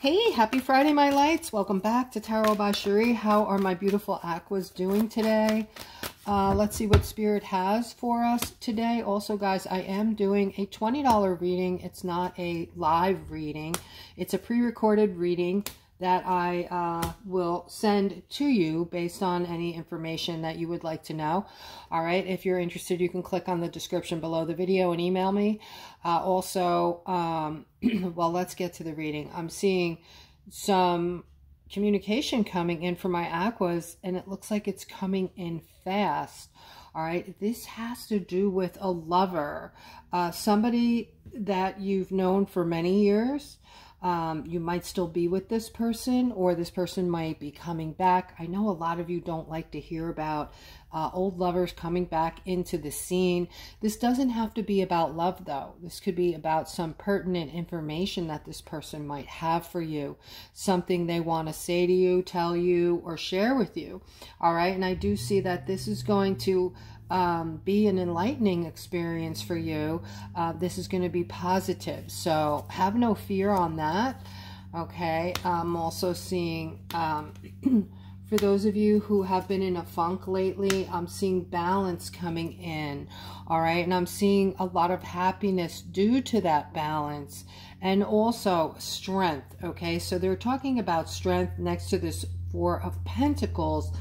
Hey, happy Friday, my lights. Welcome back to Tarot by Cherie. How are my beautiful aquas doing today? Let's see what Spirit has for us today. Also, guys, I am doing a $20 reading. It's not a live reading. It's a pre-recorded reading that I will send to you based on any information that you would like to know. All right, if you're interested, you can click on the description below the video and email me. Well, let's get to the reading. I'm seeing some communication coming in for my aquas, and it looks like it's coming in fast. All right, this has to do with a lover, somebody that you've known for many years. You might still be with this person, or this person might be coming back. I know a lot of you don't like to hear about old lovers coming back into the scene. This doesn't have to be about love, though. This could be about some pertinent information that this person might have for you, something they want to say to you, tell you, or share with you. All right, and I do see that this is going to be an enlightening experience for you. This is going to be positive, so have no fear on that. Okay, I'm also seeing for those of you who have been in a funk lately, I'm seeing balance coming in. All right, and I'm seeing a lot of happiness due to that balance, and also strength. Okay, so they're talking about strength next to this Four of Pentacles,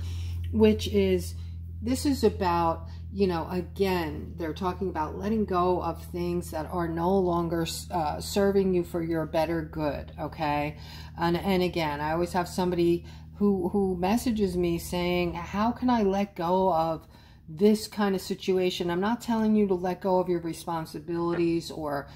which is, this is about, you know, again, they're talking about letting go of things that are no longer serving you for your better good, okay? And again, I always have somebody who messages me saying, how can I let go of this kind of situation? I'm not telling you to let go of your responsibilities or,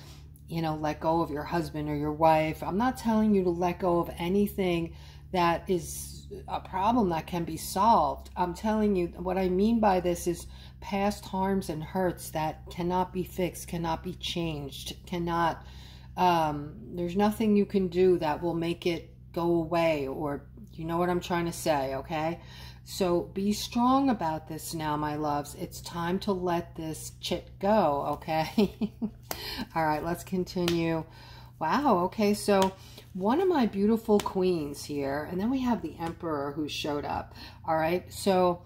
you know, let go of your husband or your wife. I'm not telling you to let go of anything that is a problem that can be solved. I'm telling you, what I mean by this is past harms and hurts that cannot be fixed, cannot be changed, cannot, there's nothing you can do that will make it go away, or you know what I'm trying to say, okay? So be strong about this now, my loves. It's time to let this chit go, okay? All right, let's continue. Wow, okay, so one of my beautiful queens here, and then we have the Emperor who showed up. All right, so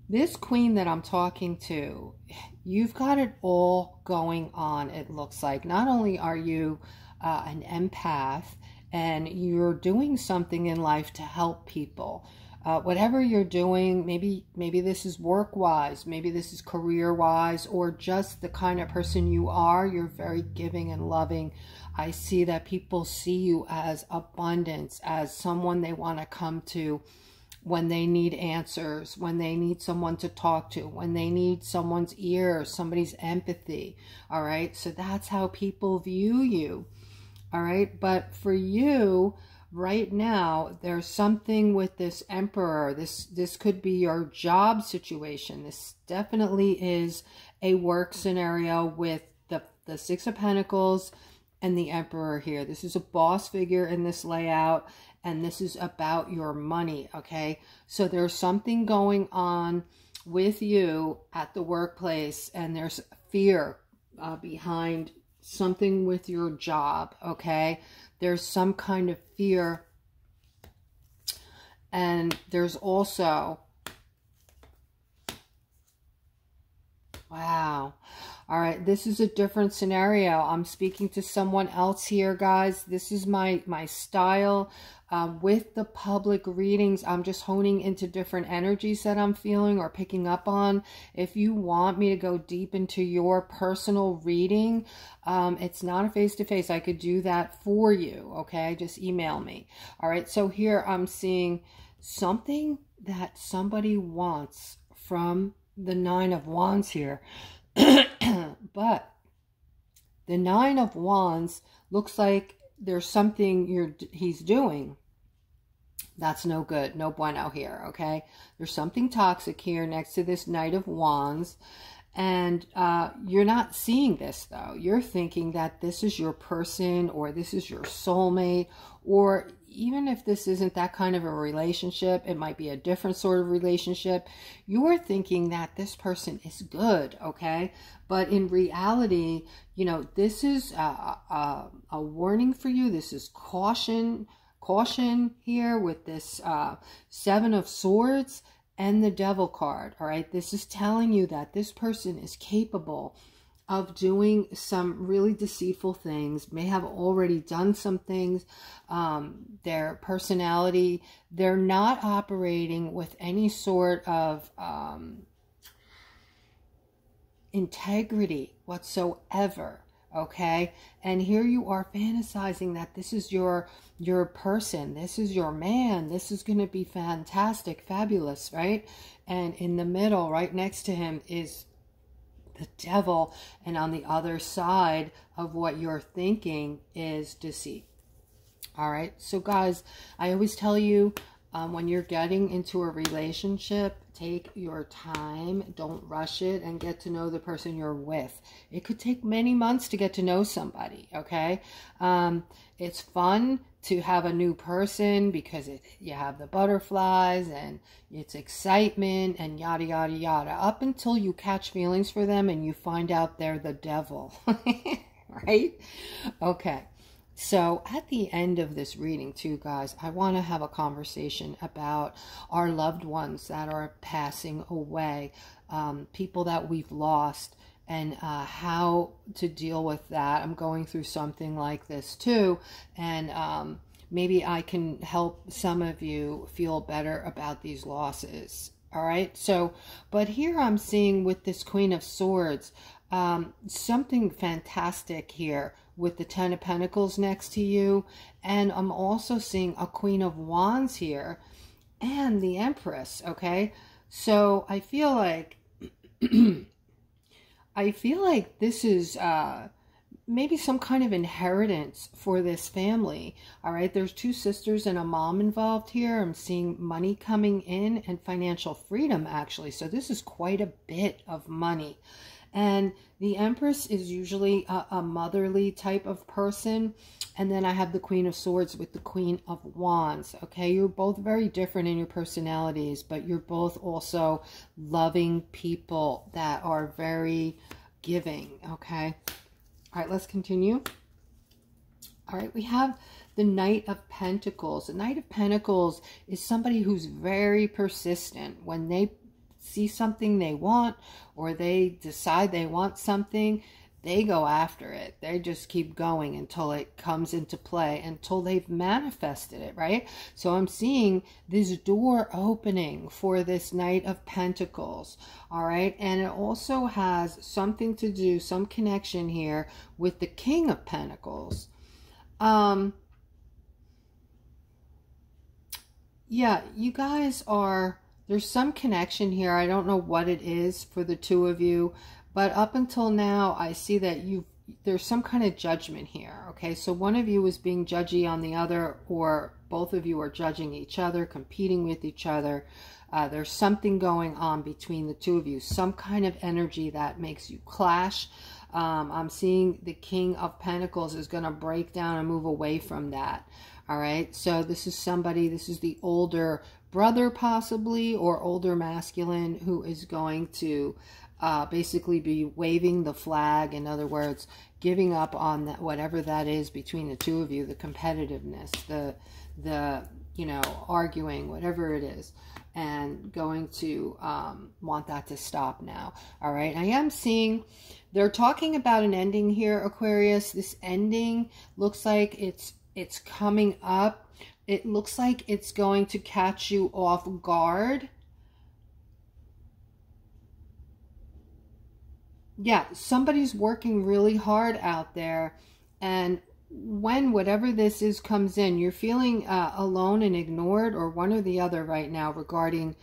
this queen that I'm talking to, you've got it all going on, it looks like. Not only are you an empath, and you're doing something in life to help people. Whatever you're doing, maybe this is work-wise, maybe this is career-wise, or just the kind of person you are. You're very giving and loving. I see that people see you as abundance, as someone they want to come to when they need answers, when they need someone to talk to, when they need someone's ear, somebody's empathy. All right, so that's how people view you. All right, but for you right now, there's something with this Emperor. This could be your job situation. This definitely is a work scenario with the Six of Pentacles and the Emperor here. This is a boss figure in this layout, and this is about your money, okay? So there's something going on with you at the workplace, and there's fear behind something with your job, okay? There's some kind of fear, and there's also, wow. All right, this is a different scenario. I'm speaking to someone else here, guys. This is my style. With the public readings, I'm just honing into different energies that I'm feeling or picking up on. If you want me to go deep into your personal reading, it's not a face-to-face. I could do that for you, okay? Just email me. All right, so here I'm seeing something that somebody wants from the Nine of Wands here. But the Nine of Wands looks like there's something he's doing that's no good, no bueno here, okay? There's something toxic here next to this Knight of Wands, And you're not seeing this, though. You're thinking that this is your person, or this is your soulmate, or even if this isn't that kind of a relationship, it might be a different sort of relationship. You're thinking that this person is good, okay? But in reality, you know, this is a warning for you. This is caution here with this Seven of Swords and the Devil card. All right, this is telling you that this person is capable of doing some really deceitful things, may have already done some things. Their personality, they're not operating with any sort of integrity whatsoever. Okay, and here you are fantasizing that this is your person, this is your man, this is going to be fantastic, fabulous, right? And in the middle, right next to him, is the devil, and on the other side of what you're thinking is deceit. All right, so guys, I always tell you, when you're getting into a relationship, take your time, don't rush it, and get to know the person you're with. It could take many months to get to know somebody, okay? It's fun to have a new person because you have the butterflies and it's excitement and yada, yada, yada, up until you catch feelings for them and you find out they're the devil, right? Okay. So at the end of this reading too, guys, I want to have a conversation about our loved ones that are passing away, people that we've lost, and how to deal with that. I'm going through something like this too, and maybe I can help some of you feel better about these losses. All right, so, but here I'm seeing with this Queen of Swords, something fantastic here with the Ten of Pentacles next to you. And I'm also seeing a Queen of Wands here and the Empress, okay? So I feel like, this is maybe some kind of inheritance for this family. All right, there's two sisters and a mom involved here. I'm seeing money coming in and financial freedom, actually. So this is quite a bit of money. And the Empress is usually a motherly type of person. And then I have the Queen of Swords with the Queen of Wands. Okay, you're both very different in your personalities, but you're both also loving people that are very giving. Okay. All right, let's continue. All right, we have the Knight of Pentacles. The Knight of Pentacles is somebody who's very persistent. When they see something they want, or they decide they want something, they go after it. They just keep going until it comes into play, until they've manifested it, right? So I'm seeing this door opening for this Knight of Pentacles, all right? And it also has something to do, some connection here with the King of Pentacles. Yeah, you guys are... There's some connection here. I don't know what it is for the two of you, but up until now, I see that there's some kind of judgment here. Okay, so one of you is being judgy on the other, or both of you are judging each other, competing with each other. There's something going on between the two of you, some kind of energy that makes you clash. I'm seeing the King of Pentacles is going to break down and move away from that. All right, so this is somebody, this is the older brother possibly, or older masculine, who is going to basically be waving the flag. In other words, giving up on that, whatever that is between the two of you, the competitiveness, the you know, arguing, whatever it is, and going to want that to stop now. All right, I am seeing they're talking about an ending here, Aquarius. This ending looks like it's coming up. It looks like it's going to catch you off guard. Yeah, somebody's working really hard out there. And when whatever this is comes in, you're feeling alone and ignored, or one or the other right now, regarding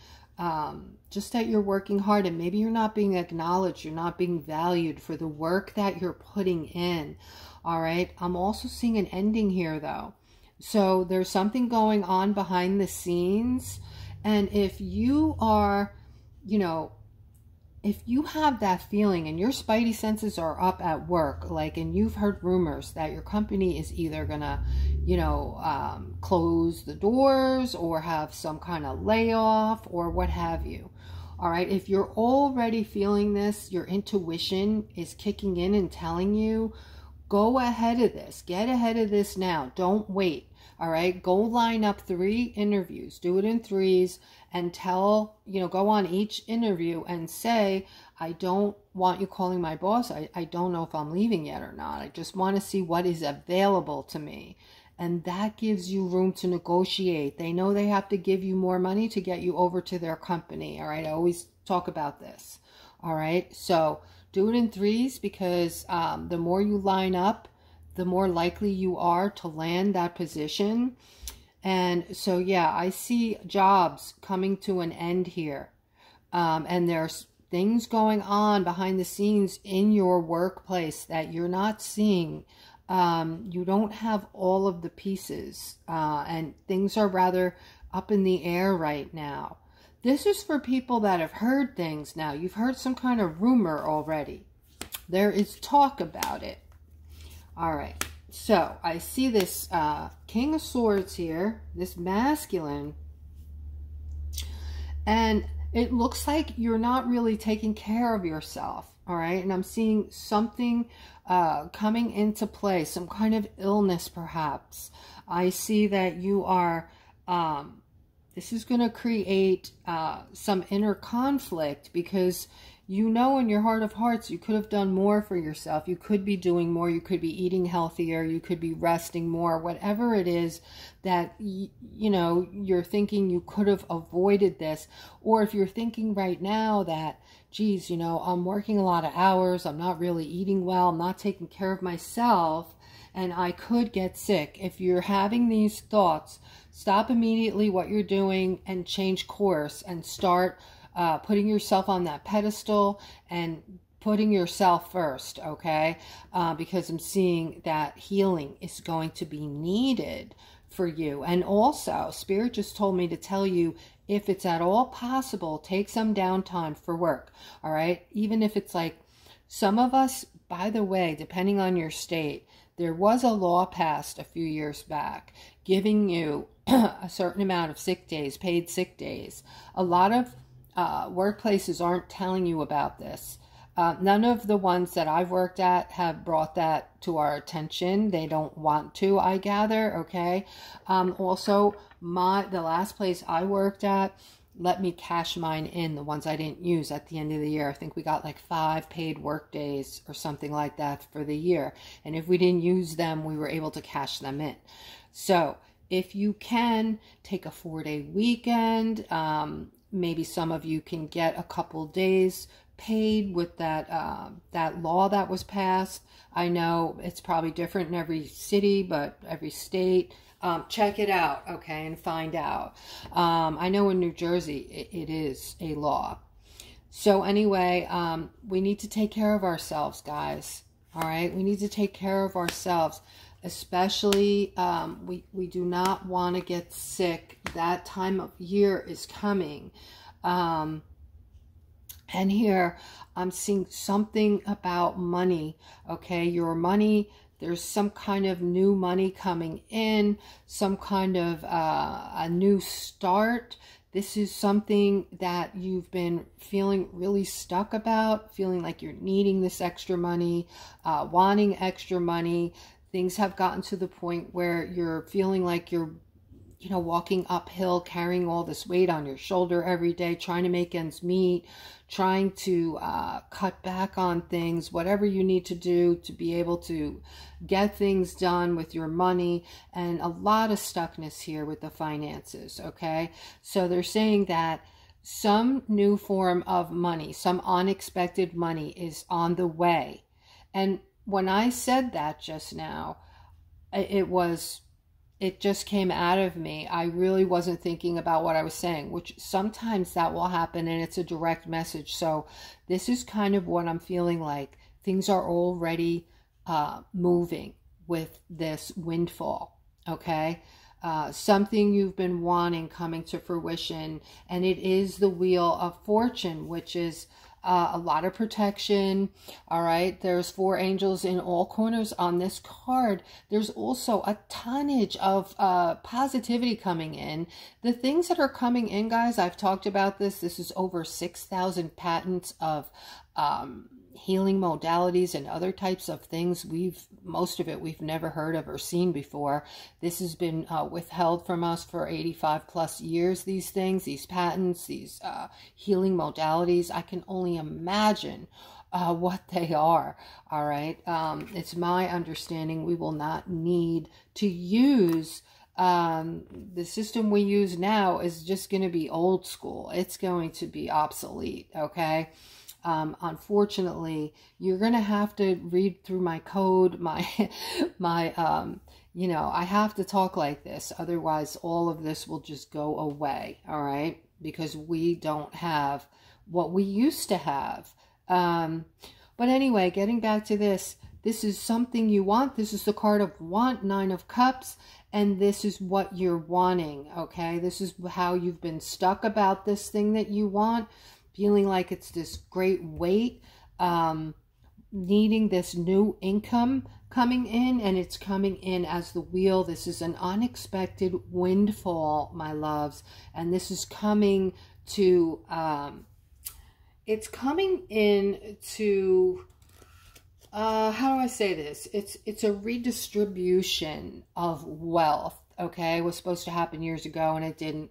just that you're working hard and maybe you're not being acknowledged. You're not being valued for the work that you're putting in. All right. I'm also seeing an ending here, though. So there's something going on behind the scenes. And if you are, you know, if you have that feeling and your spidey senses are up at work, like, and you've heard rumors that your company is either gonna, you know, close the doors or have some kind of layoff or what have you. All right, if you're already feeling this, your intuition is kicking in and telling you, go ahead of this, get ahead of this now, don't wait. All right, go line up 3 interviews, do it in 3s, and tell, you know, go on each interview and say, I don't want you calling my boss. I don't know if I'm leaving yet or not. I just want to see what is available to me. And that gives you room to negotiate. They know they have to give you more money to get you over to their company. All right, I always talk about this. All right, so do it in 3s, because the more you line up, the more likely you are to land that position. And so, yeah, I see jobs coming to an end here. And there's things going on behind the scenes in your workplace that you're not seeing. You don't have all of the pieces, and things are rather up in the air right now. This is for people that have heard things now. You've heard some kind of rumor already. There is talk about it. All right, so I see this King of Swords here, this masculine, and it looks like you're not really taking care of yourself, all right? And I'm seeing something coming into play, some kind of illness perhaps. I see that you are, this is going to create some inner conflict, because you know in your heart of hearts you could have done more for yourself. You could be doing more. You could be eating healthier. You could be resting more. Whatever it is that, you know, you're thinking you could have avoided this. Or if you're thinking right now that, geez, you know, I'm working a lot of hours. I'm not really eating well. I'm not taking care of myself, and I could get sick. If you're having these thoughts, stop immediately what you're doing and change course and start putting yourself on that pedestal and putting yourself first, okay? Because I'm seeing that healing is going to be needed for you. And also, Spirit just told me to tell you, if it's at all possible, take some downtime for work, all right? Even if it's like, some of us, by the way, depending on your state, there was a law passed a few years back giving you a certain amount of sick days, paid sick days. A lot of workplaces aren't telling you about this. None of the ones that I've worked at have brought that to our attention. They don't want to, I gather, okay? Also, the last place I worked at let me cash mine in, the ones I didn't use at the end of the year. I think we got like 5 paid work days or something like that for the year. And if we didn't use them, we were able to cash them in. So if you can, take a 4-day weekend. Maybe some of you can get a couple days paid with that that law that was passed. I know it's probably different in every city, but every state. Check it out, okay, and find out. I know in New Jersey it is a law. So anyway, we need to take care of ourselves, guys. All right, we need to take care of ourselves. Especially, we do not want to get sick. That time of year is coming. And here, I'm seeing something about money, okay? Your money, there's some kind of new money coming in, some kind of a new start. This is something that you've been feeling really stuck about, feeling like you're needing this extra money, wanting extra money. Things have gotten to the point where you're feeling like you're, you know, walking uphill, carrying all this weight on your shoulder every day, trying to make ends meet, trying to cut back on things, whatever you need to do to be able to get things done with your money, and a lot of stuckness here with the finances, okay? So they're saying that some new form of money, some unexpected money is on the way. And when I said that just now, it just came out of me. I really wasn't thinking about what I was saying, which sometimes that will happen and it's a direct message. So this is kind of what I'm feeling like. Things are already moving with this windfall, okay? Something you've been wanting coming to fruition, and it is the Wheel of Fortune, which is a lot of protection. All right, there's 4 angels in all corners on this card. There's also a tonnage of positivity coming in. The things that are coming in, guys, I've talked about this. This is over 6,000 patents of healing modalities and other types of things. Most of it we've never heard of or seen before. This has been withheld from us for 85 plus years. These things, these patents, these healing modalities, I can only imagine what they are. All right, it's my understanding we will not need to use the system we use now. Is just going to be old school. It's going to be obsolete. Okay. Unfortunately, you're going to have to read through my code, you know, I have to talk like this. Otherwise, all of this will just go away. All right. Because we don't have what we used to have. But anyway, getting back to this is something you want. This is the card of want, 9 of Cups. And this is what you're wanting. Okay. This is how you've been stuck about this thing that you want. Feeling like it's this great weight, needing this new income coming in, and it's coming in as the Wheel. This is an unexpected windfall, my loves, and this is coming to, it's coming in to, how do I say this? It's a redistribution of wealth, okay? It was supposed to happen years ago, and it didn't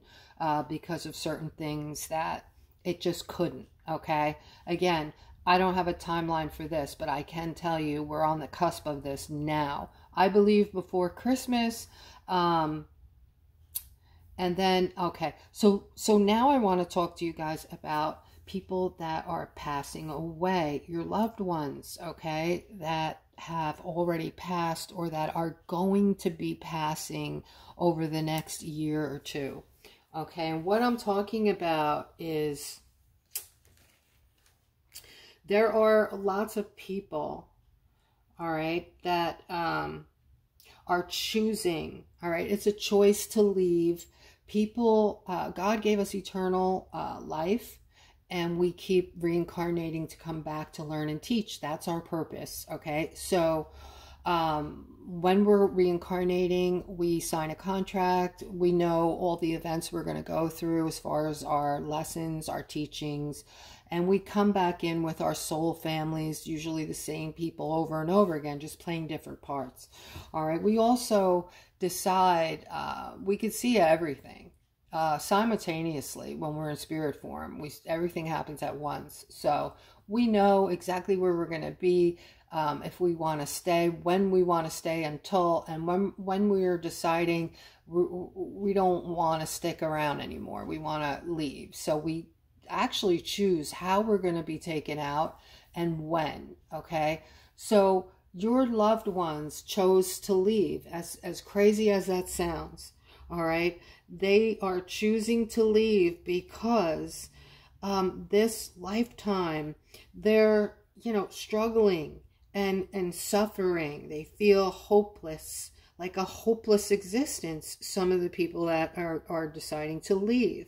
because of certain things that it just couldn't, okay? Again, I don't have a timeline for this, but I can tell you we're on the cusp of this now. I believe before Christmas. And then, okay, so now I want to talk to you guys about people that are passing away, your loved ones, okay, that have already passed or that are going to be passing over the next year or two. Okay, and what I'm talking about is there are lots of people, all right, that are choosing, all right, it's a choice to leave. People, God gave us eternal life, and we keep reincarnating to come back to learn and teach. That's our purpose, okay? So when we're reincarnating, we sign a contract. We know all the events we're going to go through as far as our lessons, our teachings, and we come back in with our soul families, usually the same people over and over again, just playing different parts. All right. We also decide, we could see everything simultaneously when we're in spirit form. Everything happens at once. So we know exactly where we're going to be. If we want to stay, when we want to stay until, and when we're deciding we don't want to stick around anymore, we want to leave. So we actually choose how we're going to be taken out and when, okay? So your loved ones chose to leave, as crazy as that sounds, all right? They are choosing to leave because this lifetime, they're, you know, struggling and suffering. They feel hopeless, like a hopeless existence, some of the people that are deciding to leave,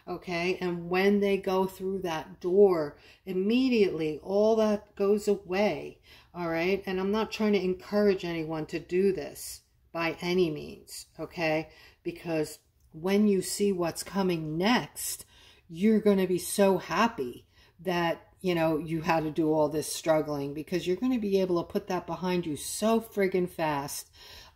okay? And when they go through that door, immediately all that goes away, all right? And I'm not trying to encourage anyone to do this by any means, okay? Because when you see what's coming next, you're going to be so happy that, you know, you had to do all this struggling, because you're going to be able to put that behind you so friggin' fast.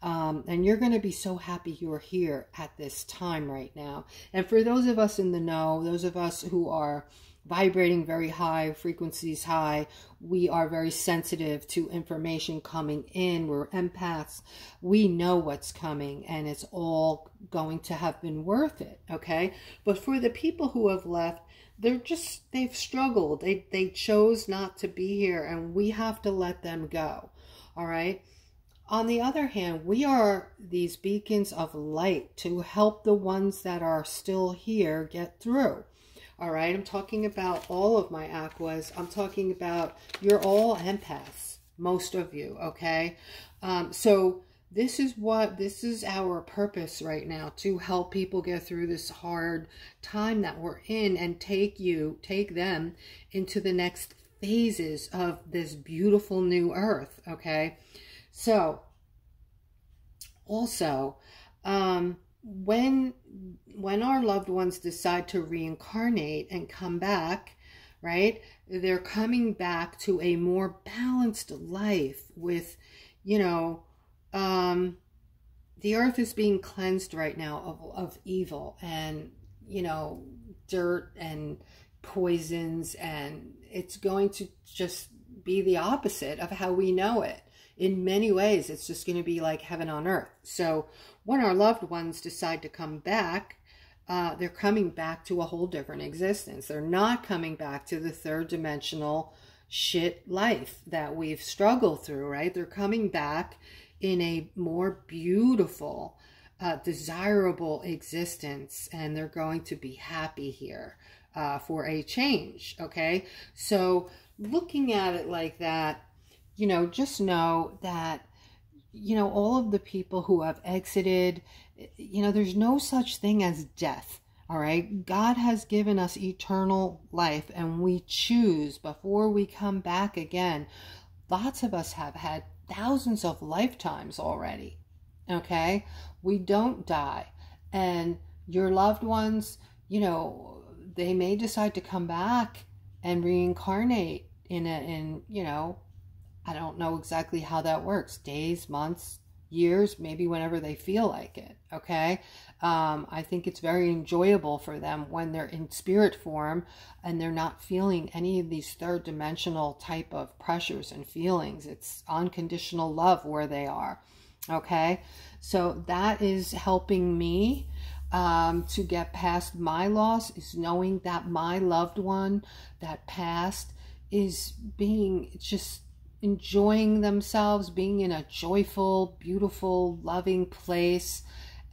And you're going to be so happy you're here at this time right now. And for those of us in the know, those of us who are vibrating very high, frequencies high, we are very sensitive to information coming in. We're empaths. We know what's coming, and it's all going to have been worth it, okay? But for the people who have left, they've struggled. They chose not to be here, and we have to let them go, all right? On the other hand, we are these beacons of light to help the ones that are still here get through. All right, I'm talking about all of my aquas. I'm talking about, you're all empaths, most of you, okay? So this is our purpose right now, to help people get through this hard time that we're in and take them into the next phases of this beautiful new earth. Okay. So also, when our loved ones decide to reincarnate and come back, right, they're coming back to a more balanced life with, you know, the earth is being cleansed right now of evil and, you know, dirt and poisons, and it's going to just be the opposite of how we know it. In many ways, it's just going to be like heaven on earth. So when our loved ones decide to come back, they're coming back to a whole different existence. They're not coming back to the third dimensional shit life that we've struggled through, right? They're coming back in a more beautiful, desirable existence, and they're going to be happy here for a change, okay? So looking at it like that, you know, just know that, you know, all of the people who have exited, you know, there's no such thing as death, all right? God has given us eternal life, and we choose before we come back again. Lots of us have had thousands of lifetimes already, okay? We don't die. And your loved ones, you know, they may decide to come back and reincarnate in you know, I don't know exactly how that works. Days, months, years, maybe whenever they feel like it, okay? I think it's very enjoyable for them when they're in spirit form and they're not feeling any of these third dimensional type of pressures and feelings. It's unconditional love where they are, okay? So that is helping me to get past my loss, is knowing that my loved one that passed is being just enjoying themselves, being in a joyful, beautiful, loving place,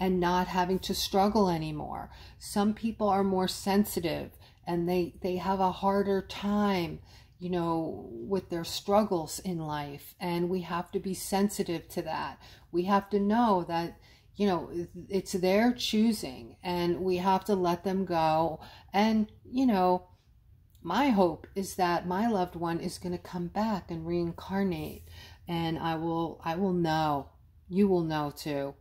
and not having to struggle anymore. Some people are more sensitive and they have a harder time, you know, with their struggles in life, and we have to be sensitive to that. We have to know that, you know, it's their choosing, and we have to let them go. And, you know, my hope is that my loved one is going to come back and reincarnate, and I will know, you will know too.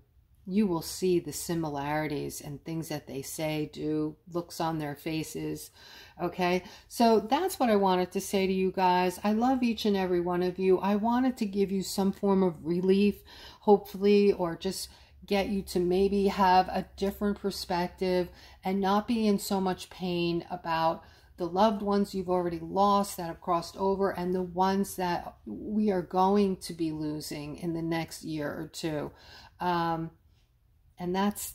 You will see the similarities and things that they say, do, looks on their faces, okay? So that's what I wanted to say to you guys. I love each and every one of you. I wanted to give you some form of relief, hopefully, or just get you to maybe have a different perspective and not be in so much pain about the loved ones you've already lost that have crossed over, and the ones that we are going to be losing in the next year or two. And that's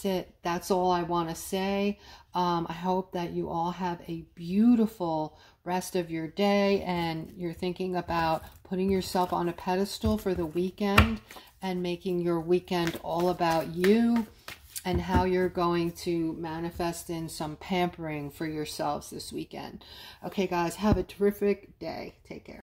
it. That's all I want to say. I hope that you all have a beautiful rest of your day, and you're thinking about putting yourself on a pedestal for the weekend and making your weekend all about you, and how you're going to manifest in some pampering for yourselves this weekend. Okay, guys, have a terrific day. Take care.